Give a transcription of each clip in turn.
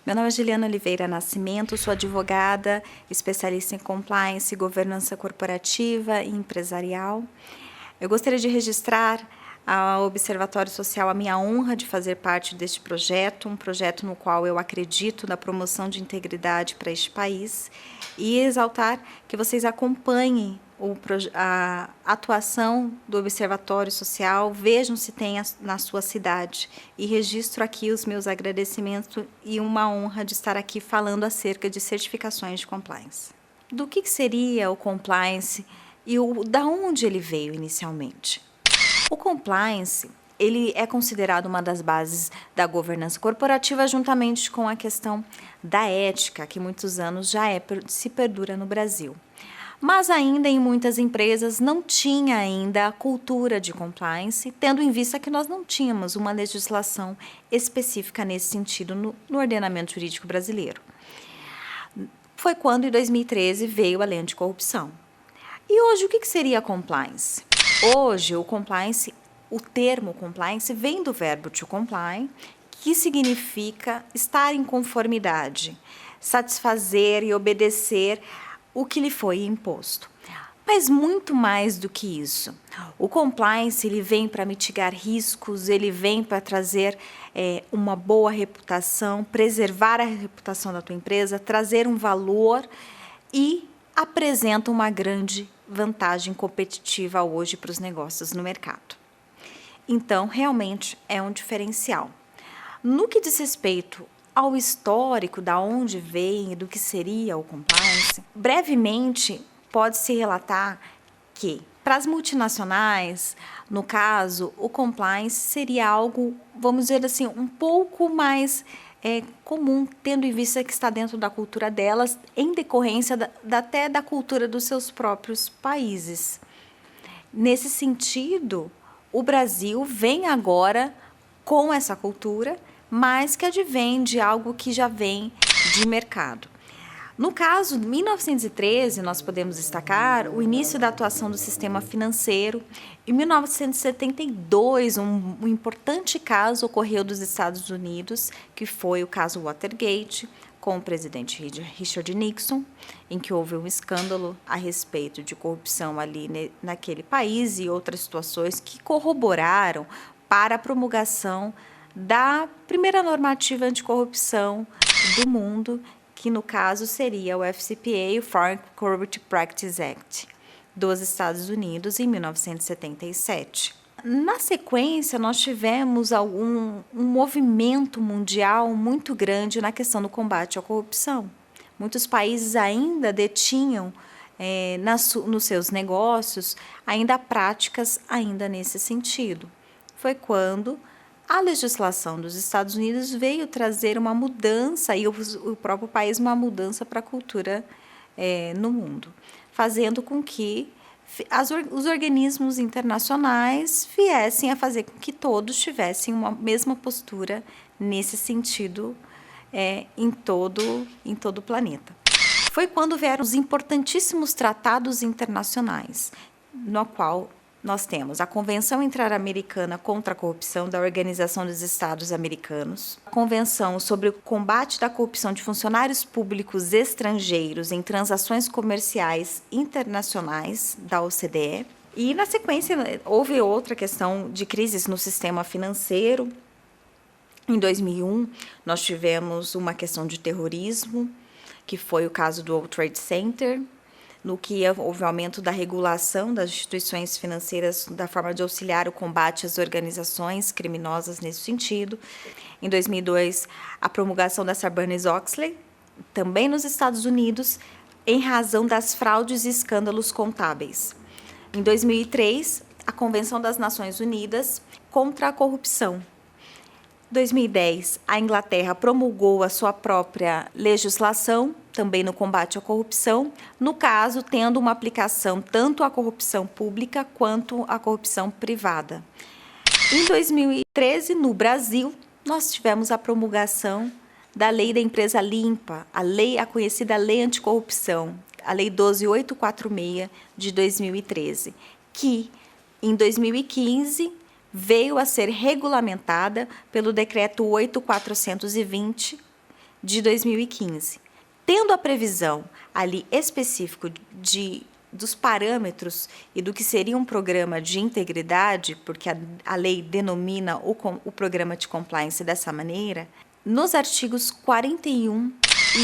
Meu nome é Juliana Oliveira Nascimento, sou advogada, especialista em compliance, governança corporativa e empresarial. Eu gostaria de registrar ao Observatório Social a minha honra de fazer parte deste projeto, um projeto no qual eu acredito na promoção de integridade para este país e exaltar que vocês acompanhem a atuação do Observatório Social, vejam se tem na sua cidade e registro aqui os meus agradecimentos e uma honra de estar aqui falando acerca de certificações de compliance. Do que seria o compliance e da onde ele veio inicialmente? O compliance, ele é considerado uma das bases da governança corporativa juntamente com a questão da ética, que muitos anos já se perdura no Brasil. Mas ainda em muitas empresas não tinha ainda a cultura de compliance, tendo em vista que nós não tínhamos uma legislação específica nesse sentido no ordenamento jurídico brasileiro. Foi quando, em 2013, veio a lei anticorrupção. E hoje, o que seria compliance? Hoje, o termo compliance vem do verbo to comply, que significa estar em conformidade, satisfazer e obedecer o que lhe foi imposto. Mas muito mais do que isso. O compliance ele vem para mitigar riscos, ele vem para trazer uma boa reputação, preservar a reputação da tua empresa, trazer um valor e apresenta uma grande vantagem competitiva hoje para os negócios no mercado. Então, realmente é um diferencial. No que diz respeito ao histórico, da onde vem e do que seria o compliance, brevemente pode-se relatar que, para as multinacionais, no caso, o compliance seria algo, vamos dizer assim, um pouco mais comum, tendo em vista que está dentro da cultura delas, em decorrência até da cultura dos seus próprios países. Nesse sentido, o Brasil vem agora com essa cultura, mas que advém de algo que já vem de mercado. No caso, em 1913, nós podemos destacar o início da atuação do sistema financeiro. Em 1972, um importante caso ocorreu dos Estados Unidos, que foi o caso Watergate, com o presidente Richard Nixon, em que houve um escândalo a respeito de corrupção ali naquele país e outras situações que corroboraram para a promulgação da primeira normativa anticorrupção do mundo, que no caso seria o FCPA, o Foreign Corrupt Practices Act, dos Estados Unidos, em 1977. Na sequência, nós tivemos um movimento mundial muito grande na questão do combate à corrupção. Muitos países ainda detinham nos seus negócios ainda práticas ainda nesse sentido. Foi quando a legislação dos Estados Unidos veio trazer uma mudança, e o próprio país uma mudança para a cultura no mundo, fazendo com que os organismos internacionais viessem a fazer com que todos tivessem uma mesma postura nesse sentido em todo o planeta. Foi quando vieram os importantíssimos tratados internacionais, no qual nós temos a Convenção Interamericana contra a Corrupção da Organização dos Estados Americanos, a Convenção sobre o Combate da Corrupção de Funcionários Públicos Estrangeiros em Transações Comerciais Internacionais da OCDE. E, na sequência, houve outra questão de crises no sistema financeiro. Em 2001, nós tivemos uma questão de terrorismo, que foi o caso do World Trade Center, no que houve aumento da regulação das instituições financeiras da forma de auxiliar o combate às organizações criminosas nesse sentido. Em 2002, a promulgação da Sarbanes-Oxley, também nos Estados Unidos, em razão das fraudes e escândalos contábeis. Em 2003, a Convenção das Nações Unidas contra a Corrupção. Em 2010, a Inglaterra promulgou a sua própria legislação, também no combate à corrupção, no caso, tendo uma aplicação tanto à corrupção pública quanto à corrupção privada. Em 2013, no Brasil, nós tivemos a promulgação da Lei da Empresa Limpa, a conhecida Lei Anticorrupção, a Lei 12.846 de 2013, que, em 2015, veio a ser regulamentada pelo Decreto 8.420 de 2015. Tendo a previsão ali específico dos parâmetros e do que seria um programa de integridade, porque a lei denomina o programa de compliance dessa maneira, nos artigos 41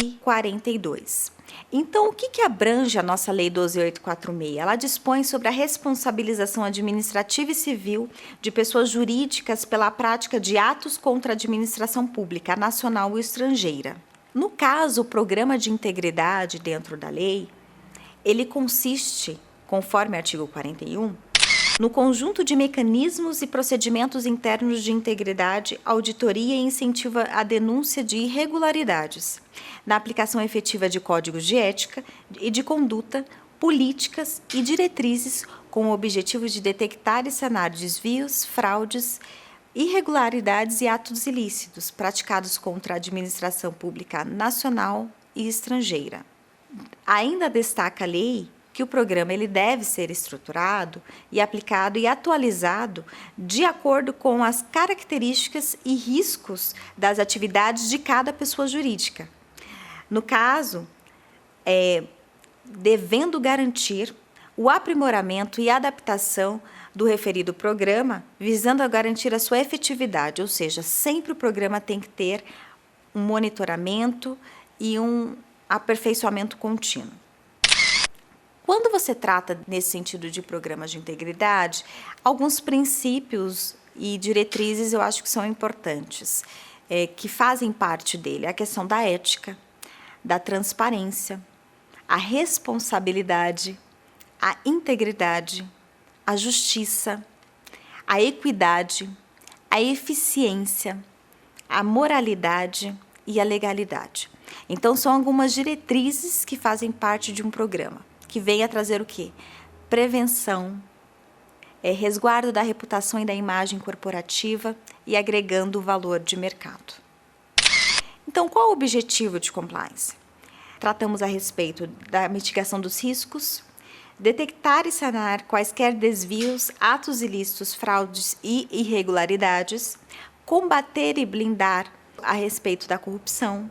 e 42. Então, o que abrange a nossa Lei 12.846? Ela dispõe sobre a responsabilização administrativa e civil de pessoas jurídicas pela prática de atos contra a administração pública, nacional ou estrangeira. No caso, o programa de integridade dentro da lei, ele consiste, conforme o artigo 41, no conjunto de mecanismos e procedimentos internos de integridade, auditoria e incentivo à denúncia de irregularidades, na aplicação efetiva de códigos de ética e de conduta, políticas e diretrizes com o objetivo de detectar e sanar desvios, fraudes, irregularidades e atos ilícitos praticados contra a administração pública nacional e estrangeira. Ainda destaca a lei que o programa ele deve ser estruturado e aplicado e atualizado de acordo com as características e riscos das atividades de cada pessoa jurídica. No caso, devendo garantir o aprimoramento e adaptação do referido programa, visando a garantir a sua efetividade, ou seja, sempre o programa tem que ter um monitoramento e um aperfeiçoamento contínuo. Quando você trata nesse sentido de programas de integridade, alguns princípios e diretrizes eu acho que são importantes, que fazem parte dele. A questão da ética, da transparência, a responsabilidade, a integridade, a justiça, a equidade, a eficiência, a moralidade e a legalidade. Então, são algumas diretrizes que fazem parte de um programa, que vem a trazer o quê? Prevenção, resguardo da reputação e da imagem corporativa e agregando valor de mercado. Então, qual o objetivo de compliance? Tratamos a respeito da mitigação dos riscos, detectar e sanar quaisquer desvios, atos ilícitos, fraudes e irregularidades, combater e blindar a respeito da corrupção,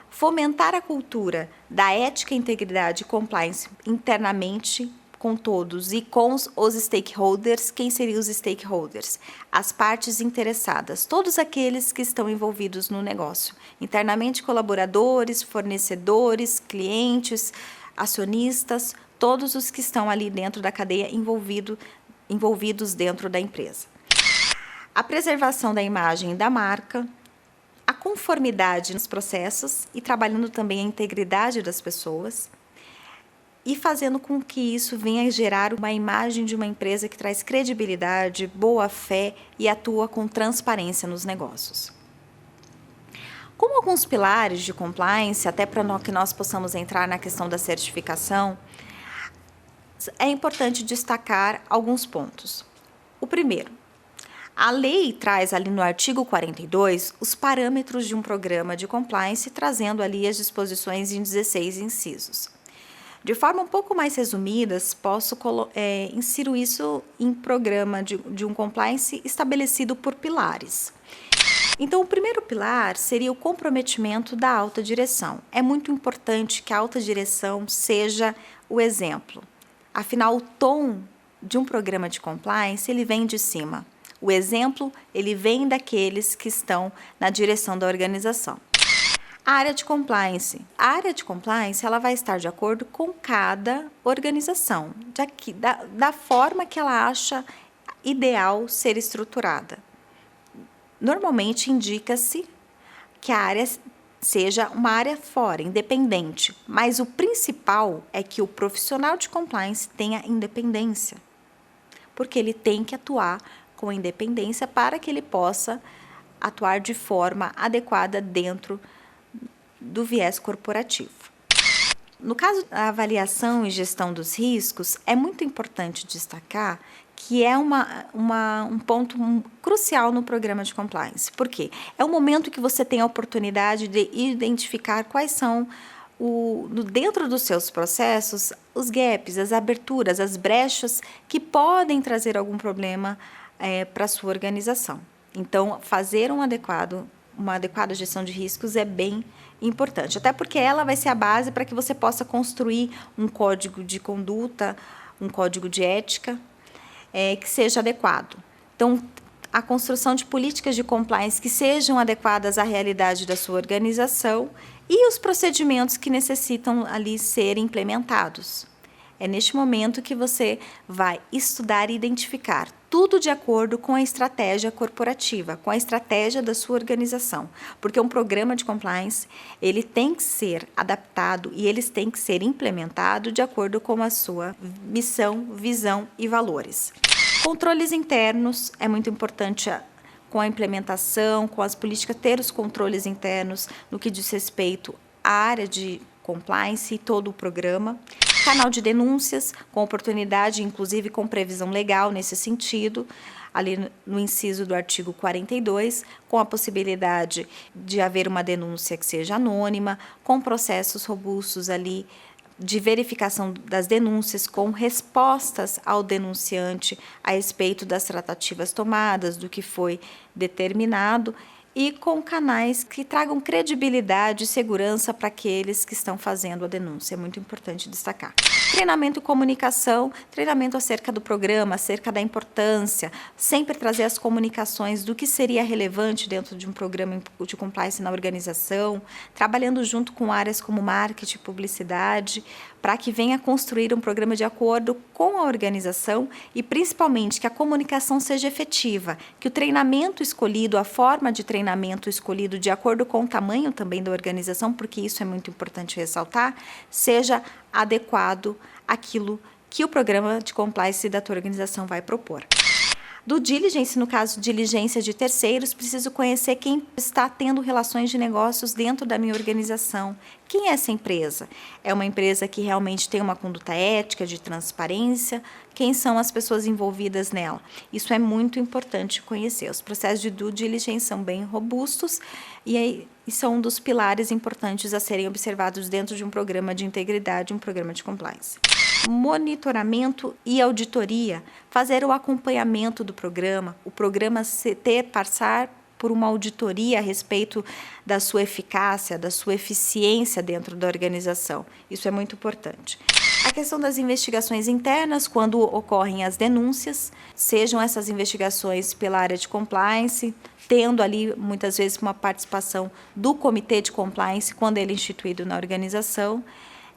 fomentar a cultura da ética, integridade e compliance internamente com todos e com os stakeholders. Quem seriam os stakeholders? As partes interessadas, todos aqueles que estão envolvidos no negócio. Internamente, colaboradores, fornecedores, clientes, acionistas, todos os que estão ali dentro da cadeia envolvidos dentro da empresa. A preservação da imagem da marca, a conformidade nos processos e trabalhando também a integridade das pessoas e fazendo com que isso venha a gerar uma imagem de uma empresa que traz credibilidade, boa-fé e atua com transparência nos negócios. Como alguns pilares de compliance, até para que nós possamos entrar na questão da certificação, é importante destacar alguns pontos. O primeiro, a lei traz ali no artigo 42 os parâmetros de um programa de compliance, trazendo ali as disposições em 16 incisos. De forma um pouco mais resumidas, posso insiro isso em programa de um compliance estabelecido por pilares. Então, o primeiro pilar seria o comprometimento da alta direção. É muito importante que a alta direção seja o exemplo. Afinal, o tom de um programa de compliance, ele vem de cima. O exemplo, ele vem daqueles que estão na direção da organização. A área de compliance. A área de compliance, ela vai estar de acordo com cada organização, da forma que ela acha ideal ser estruturada. Normalmente, indica-se que a área seja uma área fora, independente, mas o principal é que o profissional de compliance tenha independência, porque ele tem que atuar com independência para que ele possa atuar de forma adequada dentro do viés corporativo. No caso da avaliação e gestão dos riscos, é muito importante destacar que é um ponto crucial no programa de compliance. Por quê? É o momento que você tem a oportunidade de identificar quais são, dentro dos seus processos, os gaps, as aberturas, as brechas que podem trazer algum problema para a sua organização. Então, fazer uma adequada gestão de riscos é bem importante, até porque ela vai ser a base para que você possa construir um código de conduta, um código de ética que seja adequado. Então, a construção de políticas de compliance que sejam adequadas à realidade da sua organização e os procedimentos que necessitam ali serem implementados. É neste momento que você vai estudar e identificar tudo de acordo com a estratégia corporativa, com a estratégia da sua organização. Porque um programa de compliance, ele tem que ser adaptado e eles têm que ser implementados de acordo com a sua missão, visão e valores. Controles internos é muito importante com a implementação, com as políticas, ter os controles internos no que diz respeito à área de compliance e todo o programa. Canal de denúncias, com oportunidade, inclusive com previsão legal nesse sentido, ali no inciso do artigo 42, com a possibilidade de haver uma denúncia que seja anônima, com processos robustos ali de verificação das denúncias, com respostas ao denunciante a respeito das tratativas tomadas, do que foi determinado, e com canais que tragam credibilidade e segurança para aqueles que estão fazendo a denúncia. É muito importante destacar. Treinamento e comunicação, treinamento acerca do programa, acerca da importância, sempre trazer as comunicações do que seria relevante dentro de um programa de compliance na organização, trabalhando junto com áreas como marketing e publicidade, para que venha construir um programa de acordo com a organização e, principalmente, que a comunicação seja efetiva, que o treinamento escolhido, a forma de treinamento escolhido de acordo com o tamanho também da organização, porque isso é muito importante ressaltar, seja adequado àquilo que o programa de compliance da tua organização vai propor. Do diligence, no caso, diligência de terceiros, preciso conhecer quem está tendo relações de negócios dentro da minha organização. Quem é essa empresa? É uma empresa que realmente tem uma conduta ética, de transparência? Quem são as pessoas envolvidas nela? Isso é muito importante conhecer. Os processos de due diligence são bem robustos e são um dos pilares importantes a serem observados dentro de um programa de integridade, um programa de compliance. Monitoramento e auditoria, fazer o acompanhamento do programa, o programa passar por uma auditoria a respeito da sua eficácia, da sua eficiência dentro da organização. Isso é muito importante. A questão das investigações internas, quando ocorrem as denúncias, sejam essas investigações pela área de compliance, tendo ali muitas vezes uma participação do comitê de compliance quando ele é instituído na organização,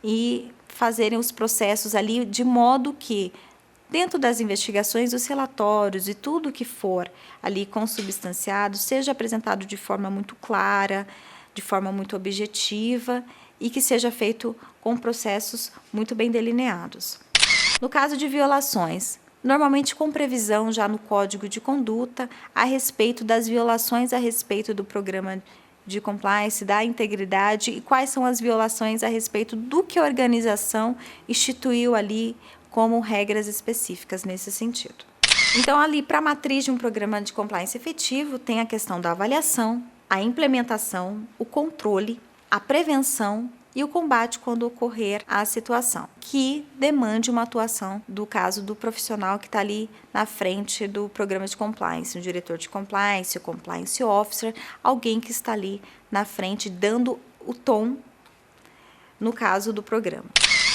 e fazerem os processos ali de modo que, dentro das investigações, os relatórios e tudo que for ali consubstanciado seja apresentado de forma muito clara, de forma muito objetiva e que seja feito com processos muito bem delineados. No caso de violações, normalmente com previsão já no Código de Conduta a respeito das violações a respeito do programa de compliance, da integridade e quais são as violações a respeito do que a organização instituiu ali como regras específicas nesse sentido. Então, ali para a matriz de um programa de compliance efetivo, tem a questão da avaliação, a implementação, o controle, a prevenção e o combate quando ocorrer a situação, que demande uma atuação do caso do profissional que está ali na frente do programa de compliance, o diretor de compliance, o compliance officer, alguém que está ali na frente dando o tom no caso do programa.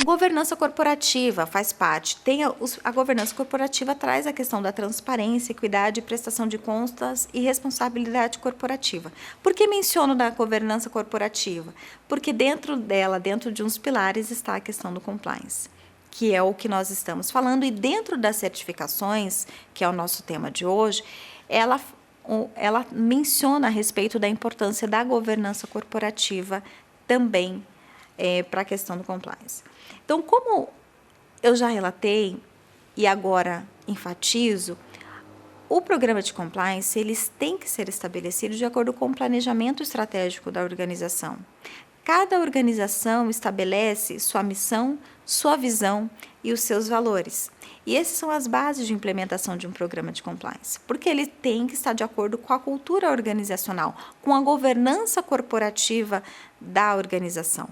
Governança corporativa faz parte. A governança corporativa traz a questão da transparência, equidade, prestação de contas e responsabilidade corporativa. Por que menciono da governança corporativa? Porque dentro dela, dentro de uns pilares, está a questão do compliance, que é o que nós estamos falando, e dentro das certificações, que é o nosso tema de hoje, ela menciona a respeito da importância da governança corporativa também para a questão do compliance. Então, como eu já relatei e agora enfatizo, o programa de compliance eles têm que ser estabelecidos de acordo com o planejamento estratégico da organização. Cada organização estabelece sua missão, sua visão e os seus valores. E essas são as bases de implementação de um programa de compliance, porque ele tem que estar de acordo com a cultura organizacional, com a governança corporativa da organização.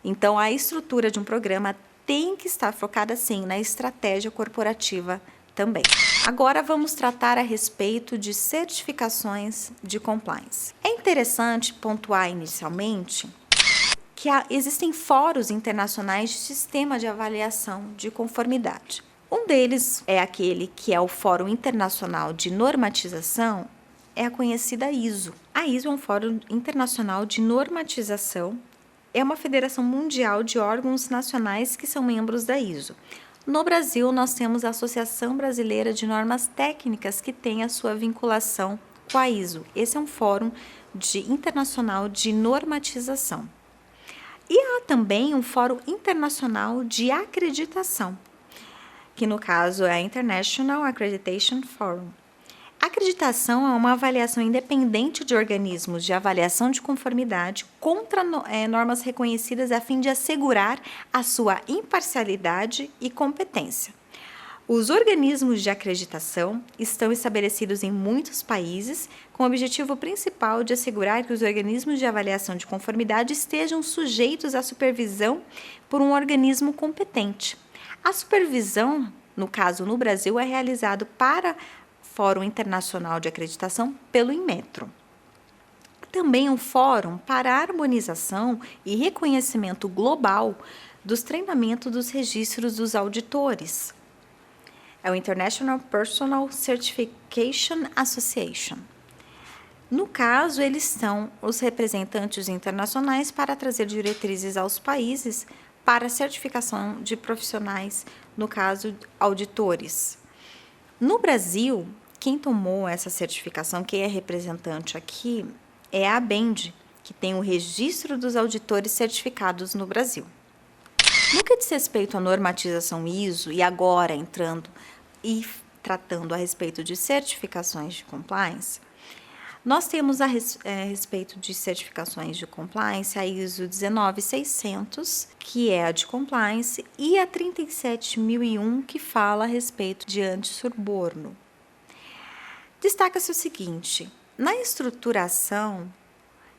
Então, a estrutura de um programa tem que estar focada, sim, na estratégia corporativa também. Agora, vamos tratar a respeito de certificações de compliance. É interessante pontuar inicialmente que existem fóruns internacionais de sistema de avaliação de conformidade. Um deles é aquele que é o Fórum Internacional de Normatização, é a conhecida ISO. A ISO é um fórum internacional de normatização, é uma federação mundial de órgãos nacionais que são membros da ISO. No Brasil, nós temos a Associação Brasileira de Normas Técnicas, que tem a sua vinculação com a ISO. Esse é um fórum internacional de normatização. E há também um fórum internacional de acreditação, que no caso é a International Accreditation Forum. A acreditação é uma avaliação independente de organismos de avaliação de conformidade contra normas reconhecidas a fim de assegurar a sua imparcialidade e competência. Os organismos de acreditação estão estabelecidos em muitos países com o objetivo principal de assegurar que os organismos de avaliação de conformidade estejam sujeitos à supervisão por um organismo competente. A supervisão, no caso no Brasil, é realizada para Fórum Internacional de Acreditação pelo Inmetro. Também um fórum para a harmonização e reconhecimento global dos treinamentos dos registros dos auditores. É o International Personal Certification Association. No caso, eles são os representantes internacionais para trazer diretrizes aos países para a certificação de profissionais, no caso, auditores. No Brasil, quem tomou essa certificação, quem é representante aqui, é a ABEND, que tem o registro dos auditores certificados no Brasil. No que diz respeito à normatização ISO, e agora entrando e tratando a respeito de certificações de compliance, nós temos a respeito de certificações de compliance a ISO 19600, que é a de compliance, e a 37001, que fala a respeito de antissuborno. Destaca-se o seguinte: na estruturação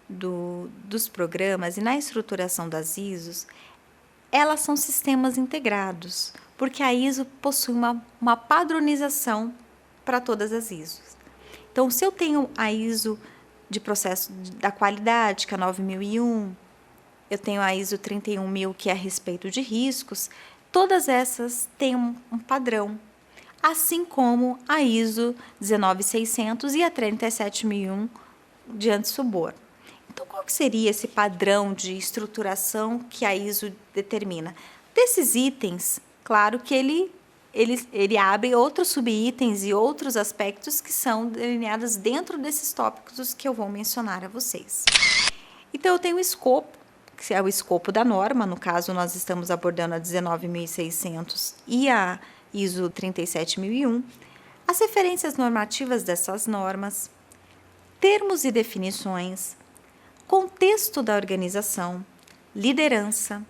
dos programas e na estruturação das ISOs, elas são sistemas integrados, porque a ISO possui uma padronização para todas as ISOs. Então, se eu tenho a ISO de processo da qualidade, que é a 9001, eu tenho a ISO 31000, que é a respeito de riscos, todas essas têm um padrão, assim como a ISO 19600 e a 37001 de antissuborno. Então, qual que seria esse padrão de estruturação que a ISO determina? Desses itens, claro que ele abre outros subitens e outros aspectos que são delineados dentro desses tópicos que eu vou mencionar a vocês. Então, eu tenho o escopo, que é o escopo da norma, no caso nós estamos abordando a 19600 e a ISO 37001, as referências normativas dessas normas, termos e definições, contexto da organização, liderança,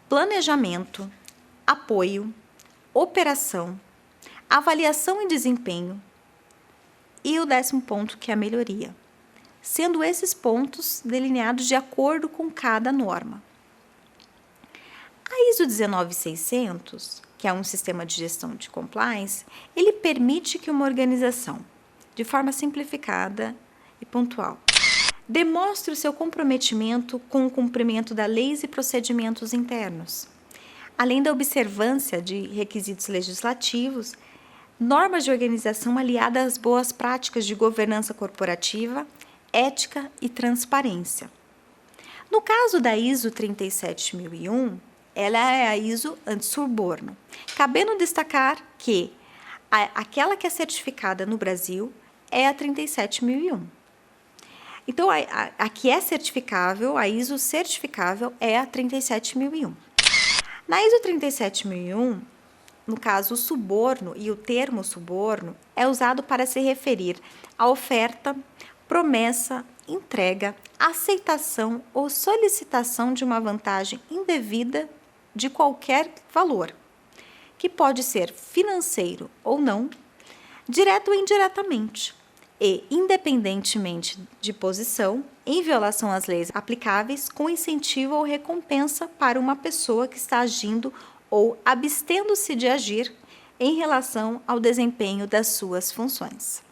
planejamento, apoio, operação, avaliação e desempenho, e o 10º ponto, que é a melhoria, sendo esses pontos delineados de acordo com cada norma. A ISO 19600, que é um sistema de gestão de compliance, ele permite que uma organização, de forma simplificada e pontual, demonstre o seu comprometimento com o cumprimento das leis e procedimentos internos, além da observância de requisitos legislativos, normas de organização aliadas às boas práticas de governança corporativa, ética e transparência. No caso da ISO 37001, ela é a ISO antissuborno, cabendo destacar que aquela que é certificada no Brasil é a 37001. Então, a que é certificável, a ISO certificável é a 37001. Na ISO 37001, no caso, o suborno e o termo suborno é usado para se referir à oferta, promessa, entrega, aceitação ou solicitação de uma vantagem indevida de qualquer valor, que pode ser financeiro ou não, direto ou indiretamente, e independentemente de posição, em violação às leis aplicáveis, com incentivo ou recompensa para uma pessoa que está agindo ou abstendo-se de agir em relação ao desempenho das suas funções.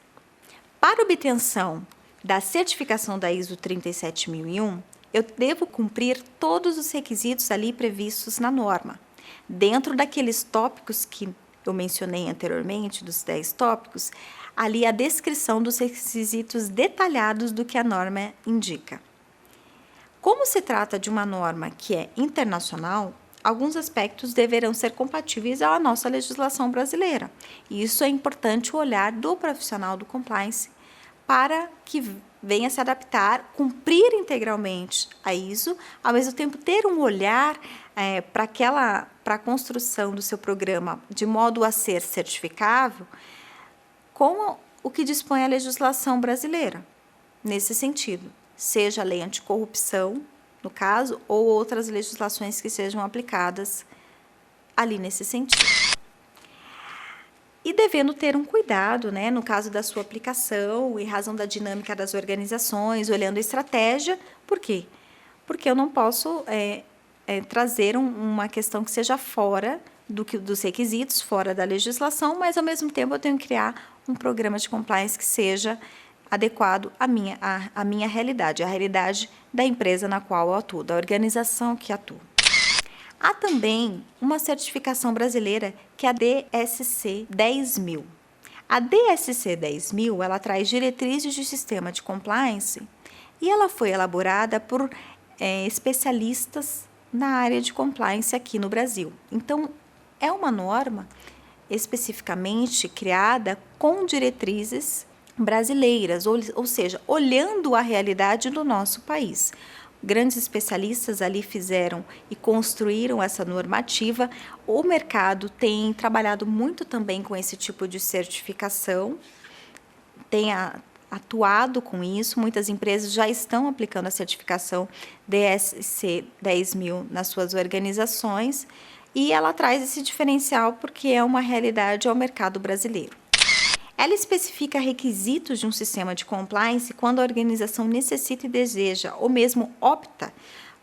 Para obtenção da certificação da ISO 37001, eu devo cumprir todos os requisitos ali previstos na norma. Dentro daqueles tópicos que eu mencionei anteriormente, dos 10 tópicos, ali a descrição dos requisitos detalhados do que a norma indica. Como se trata de uma norma que é internacional, alguns aspectos deverão ser compatíveis à nossa legislação brasileira. E isso é importante o olhar do profissional do compliance para que venha se adaptar, cumprir integralmente a ISO, ao mesmo tempo ter um olhar para a construção do seu programa de modo a ser certificável com o que dispõe a legislação brasileira, nesse sentido, seja a lei anticorrupção, no caso, ou outras legislações que sejam aplicadas ali nesse sentido. E devendo ter um cuidado, né, no caso da sua aplicação, em razão da dinâmica das organizações, olhando a estratégia. Por quê? Porque eu não posso trazer uma questão que seja fora dos requisitos, fora da legislação, mas, ao mesmo tempo, eu tenho que criar um programa de compliance que seja adequado à minha realidade, a realidade da empresa na qual eu atuo, da organização que atuo. Há também uma certificação brasileira que é a DSC 10000. A DSC 10000, ela traz diretrizes de sistema de compliance e ela foi elaborada por especialistas na área de compliance aqui no Brasil. Então, é uma norma especificamente criada com diretrizes brasileiras, ou seja, olhando a realidade do nosso país. Grandes especialistas ali fizeram e construíram essa normativa. O mercado tem trabalhado muito também com esse tipo de certificação, tem atuado com isso. Muitas empresas já estão aplicando a certificação DSC 10000 nas suas organizações e ela traz esse diferencial porque é uma realidade ao mercado brasileiro. Ela especifica requisitos de um sistema de compliance quando a organização necessita e deseja, ou mesmo opta,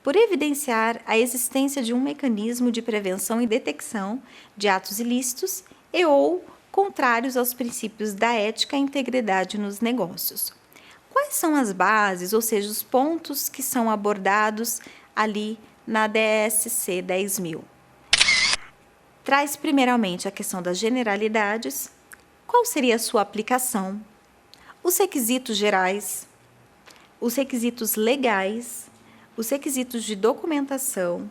por evidenciar a existência de um mecanismo de prevenção e detecção de atos ilícitos e ou contrários aos princípios da ética e integridade nos negócios. Quais são as bases, ou seja, os pontos que são abordados ali na DSC 10000? Traz primeiramente a questão das generalidades. Qual seria a sua aplicação? Os requisitos gerais, os requisitos legais, os requisitos de documentação,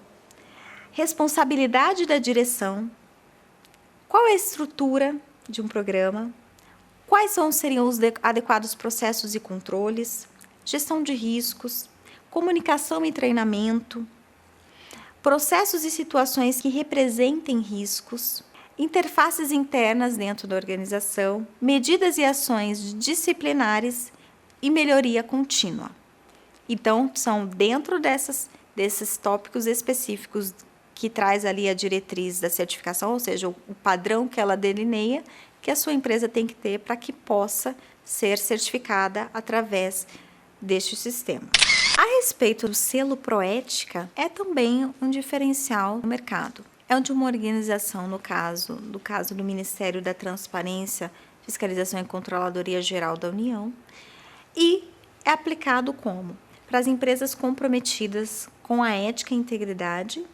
responsabilidade da direção, qual é a estrutura de um programa, quais seriam os adequados processos e controles, gestão de riscos, comunicação e treinamento, processos e situações que representem riscos, interfaces internas dentro da organização, medidas e ações disciplinares e melhoria contínua. Então, são dentro desses tópicos específicos que traz ali a diretriz da certificação, ou seja, o padrão que ela delineia, que a sua empresa tem que ter para que possa ser certificada através deste sistema. A respeito do selo Proética, é também um diferencial no mercado. É onde uma organização, no caso do Ministério da Transparência, Fiscalização e Controladoria Geral da União, e é aplicado como? Para as empresas comprometidas com a ética e integridade.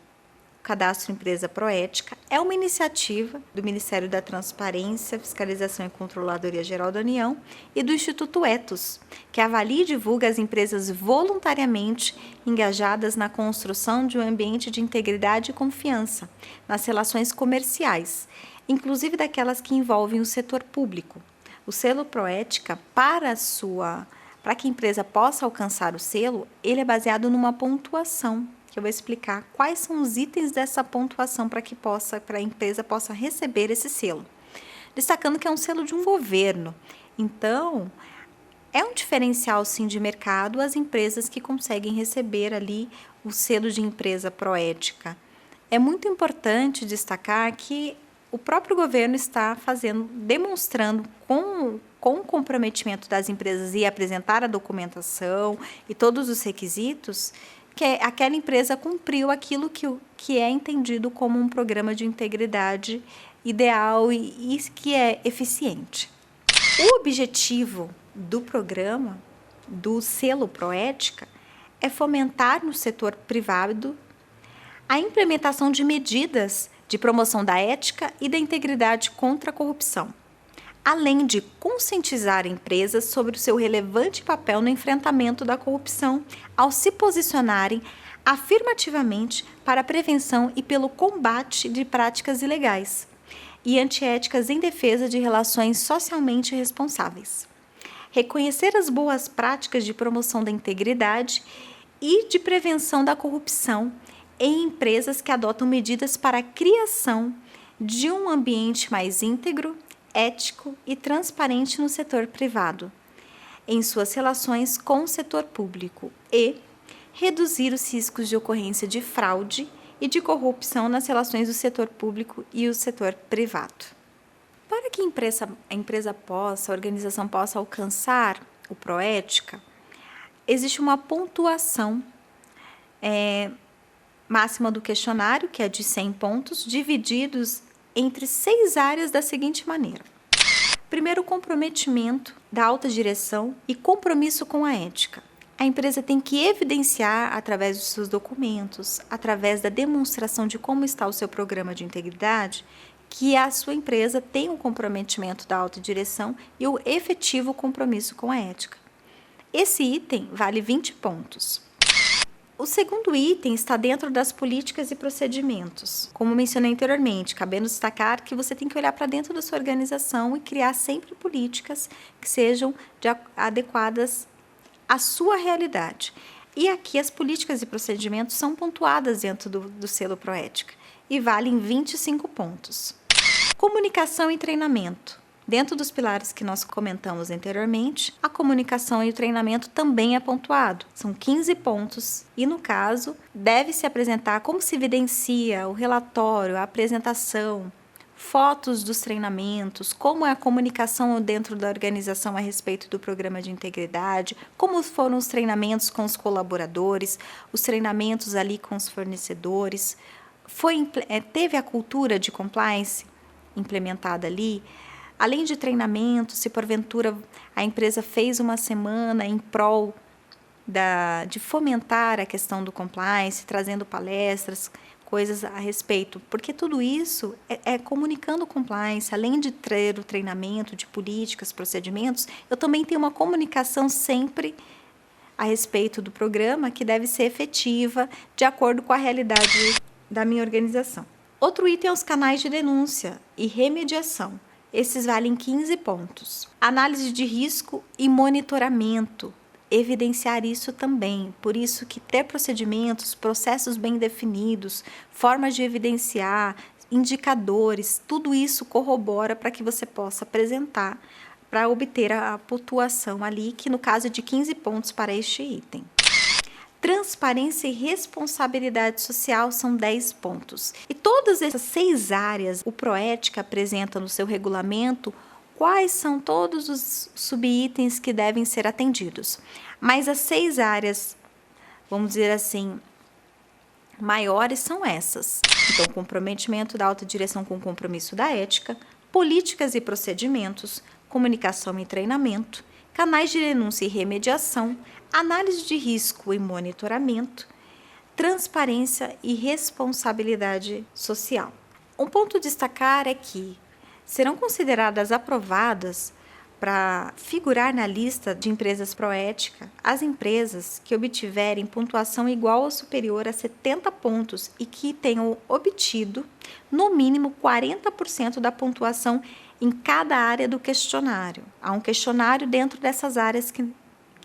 O Cadastro Empresa Proética é uma iniciativa do Ministério da Transparência, Fiscalização e Controladoria Geral da União e do Instituto Ethos, que avalia e divulga as empresas voluntariamente engajadas na construção de um ambiente de integridade e confiança nas relações comerciais, inclusive daquelas que envolvem o setor público. O selo Proética, para que a empresa possa alcançar o selo, ele é baseado numa pontuação, que eu vou explicar quais são os itens dessa pontuação para a empresa possa receber esse selo. Destacando que é um selo de um governo. Então, é um diferencial, sim, de mercado as empresas que conseguem receber ali o selo de empresa proética. É muito importante destacar que o próprio governo está demonstrando com o comprometimento das empresas e apresentar a documentação e todos os requisitos, que aquela empresa cumpriu aquilo que é entendido como um programa de integridade ideal e que é eficiente. O objetivo do programa, do selo Proética, é fomentar no setor privado a implementação de medidas de promoção da ética e da integridade contra a corrupção, além de conscientizar empresas sobre o seu relevante papel no enfrentamento da corrupção, ao se posicionarem afirmativamente para a prevenção e pelo combate de práticas ilegais e antiéticas em defesa de relações socialmente responsáveis. Reconhecer as boas práticas de promoção da integridade e de prevenção da corrupção em empresas que adotam medidas para a criação de um ambiente mais íntegro, ético e transparente no setor privado, em suas relações com o setor público e reduzir os riscos de ocorrência de fraude e de corrupção nas relações do setor público e o setor privado. Para que a organização possa alcançar o Proética, existe uma pontuação máxima do questionário, que é de 100 pontos, divididos entre 6 áreas da seguinte maneira. Primeiro, comprometimento da alta direção e compromisso com a ética. A empresa tem que evidenciar, através dos seus documentos, através da demonstração de como está o seu programa de integridade, que a sua empresa tem um comprometimento da alta direção e o efetivo compromisso com a ética. Esse item vale 20 pontos. O segundo item está dentro das políticas e procedimentos. Como mencionei anteriormente, cabendo destacar que você tem que olhar para dentro da sua organização e criar sempre políticas que sejam adequadas à sua realidade. E aqui as políticas e procedimentos são pontuadas dentro do selo Proética e valem 25 pontos. Comunicação e treinamento. Dentro dos pilares que nós comentamos anteriormente, a comunicação e o treinamento também é pontuado. São 15 pontos e, no caso, deve-se apresentar como se evidencia o relatório, a apresentação, fotos dos treinamentos, como é a comunicação dentro da organização a respeito do programa de integridade, como foram os treinamentos com os colaboradores, os treinamentos ali com os fornecedores. Teve a cultura de compliance implementada ali. Além de treinamento, se porventura a empresa fez uma semana em prol de fomentar a questão do compliance, trazendo palestras, coisas a respeito, porque tudo isso é comunicando o compliance, além de ter o treinamento de políticas, procedimentos, eu também tenho uma comunicação sempre a respeito do programa que deve ser efetiva, de acordo com a realidade da minha organização. Outro item é os canais de denúncia e remediação. Esses valem 15 pontos. Análise de risco e monitoramento. Evidenciar isso também. Por isso que ter procedimentos, processos bem definidos, formas de evidenciar, indicadores, tudo isso corrobora para que você possa apresentar para obter a pontuação ali, que no caso é de 15 pontos para este item. Transparência e responsabilidade social são 10 pontos. E todas essas 6 áreas, o Proética apresenta no seu regulamento quais são todos os subitens que devem ser atendidos. Mas as 6 áreas, vamos dizer assim, maiores são essas. Então, comprometimento da alta direção com o compromisso da ética, políticas e procedimentos, comunicação e treinamento, canais de denúncia e remediação, análise de risco e monitoramento, transparência e responsabilidade social. Um ponto a destacar é que serão consideradas aprovadas para figurar na lista de empresas Proética as empresas que obtiverem pontuação igual ou superior a 70 pontos e que tenham obtido, no mínimo, 40% da pontuação em cada área do questionário. Há um questionário dentro dessas áreas que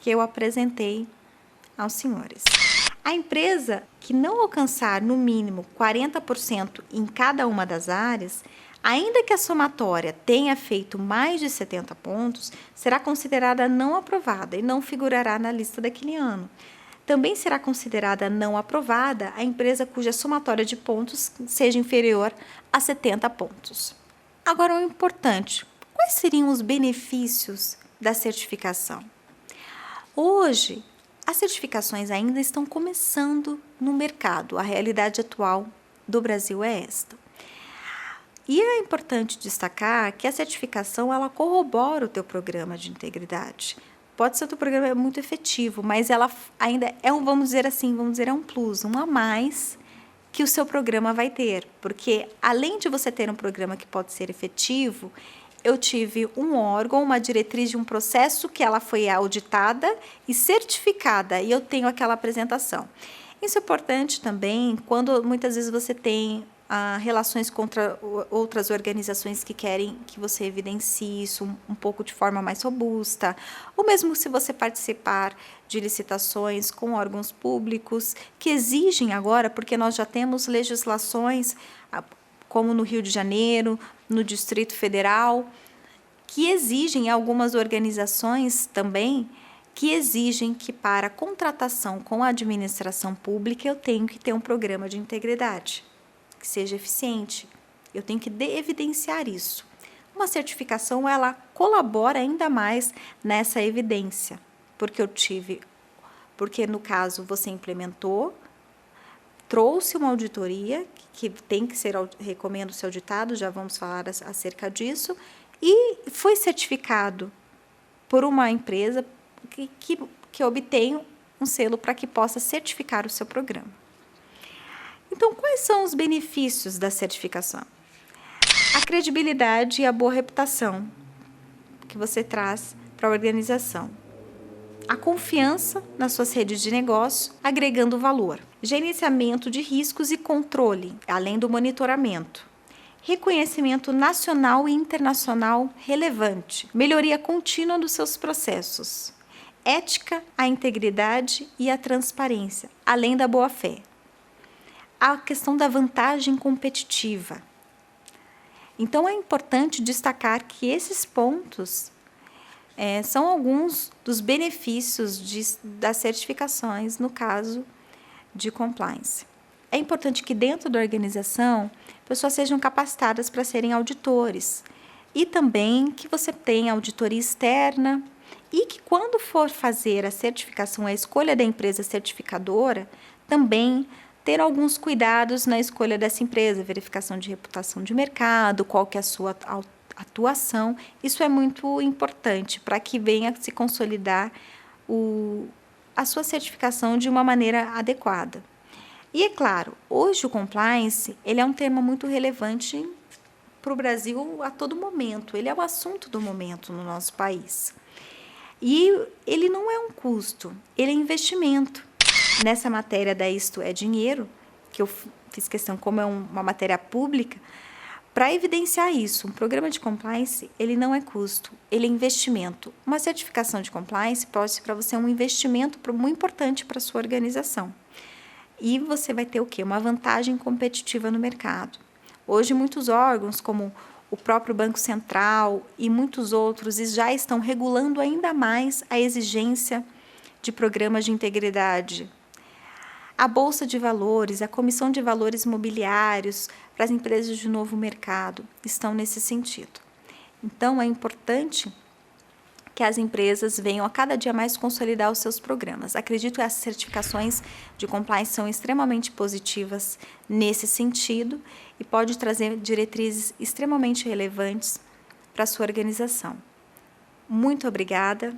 eu apresentei aos senhores. A empresa que não alcançar, no mínimo, 40% em cada uma das áreas, ainda que a somatória tenha feito mais de 70 pontos, será considerada não aprovada e não figurará na lista daquele ano. Também será considerada não aprovada a empresa cuja somatória de pontos seja inferior a 70 pontos. Agora, o importante, quais seriam os benefícios da certificação? Hoje, as certificações ainda estão começando no mercado. A realidade atual do Brasil é esta. E é importante destacar que a certificação ela corrobora o teu programa de integridade. Pode ser que o programa é muito efetivo, mas ela ainda é vamos dizer, é um plus, um a mais que o seu programa vai ter. Porque, além de você ter um programa que pode ser efetivo, eu tive um órgão, uma diretriz de um processo que ela foi auditada e certificada, e eu tenho aquela apresentação. Isso é importante também quando muitas vezes você tem relações contra outras organizações que querem que você evidencie isso um pouco de forma mais robusta, ou mesmo se você participar de licitações com órgãos públicos que exigem agora, porque nós já temos legislações, como no Rio de Janeiro, no Distrito Federal, que exigem, algumas organizações também, que exigem que para a contratação com a administração pública eu tenho que ter um programa de integridade que seja eficiente. Eu tenho que evidenciar isso. Uma certificação, ela colabora ainda mais nessa evidência, porque no caso você implementou, trouxe uma auditoria, que tem que ser, recomendo ser auditado, já vamos falar acerca disso, e foi certificado por uma empresa que obtém um selo para que possa certificar o seu programa. Então, quais são os benefícios da certificação? A credibilidade e a boa reputação que você traz para a organização. A confiança nas suas redes de negócio, agregando valor. Gerenciamento de riscos e controle, além do monitoramento. Reconhecimento nacional e internacional relevante. Melhoria contínua dos seus processos. Ética, a integridade e a transparência, além da boa-fé. A questão da vantagem competitiva. Então, é importante destacar que esses pontos são alguns dos benefícios das certificações no caso de compliance. É importante que dentro da organização, pessoas sejam capacitadas para serem auditores e também que você tenha auditoria externa e que quando for fazer a certificação, a escolha da empresa certificadora, também ter alguns cuidados na escolha dessa empresa, verificação de reputação de mercado, qual que é a sua atuação. Isso é muito importante para que venha se consolidar a sua certificação de uma maneira adequada. E é claro, hoje o compliance ele é um tema muito relevante para o Brasil a todo momento. Ele é o assunto do momento no nosso país. E ele não é um custo, ele é investimento. Nessa matéria da Isto é Dinheiro, que eu fiz questão como é uma matéria pública, para evidenciar isso, um programa de compliance, ele não é custo, ele é investimento. Uma certificação de compliance pode ser para você um investimento muito importante para a sua organização. E você vai ter o quê? Uma vantagem competitiva no mercado. Hoje, muitos órgãos, como o próprio Banco Central e muitos outros, já estão regulando ainda mais a exigência de programas de integridade. A Bolsa de Valores, a Comissão de Valores Mobiliários para as empresas de novo mercado estão nesse sentido. Então, é importante que as empresas venham a cada dia mais consolidar os seus programas. Acredito que as certificações de compliance são extremamente positivas nesse sentido e pode trazer diretrizes extremamente relevantes para a sua organização. Muito obrigada,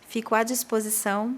fico à disposição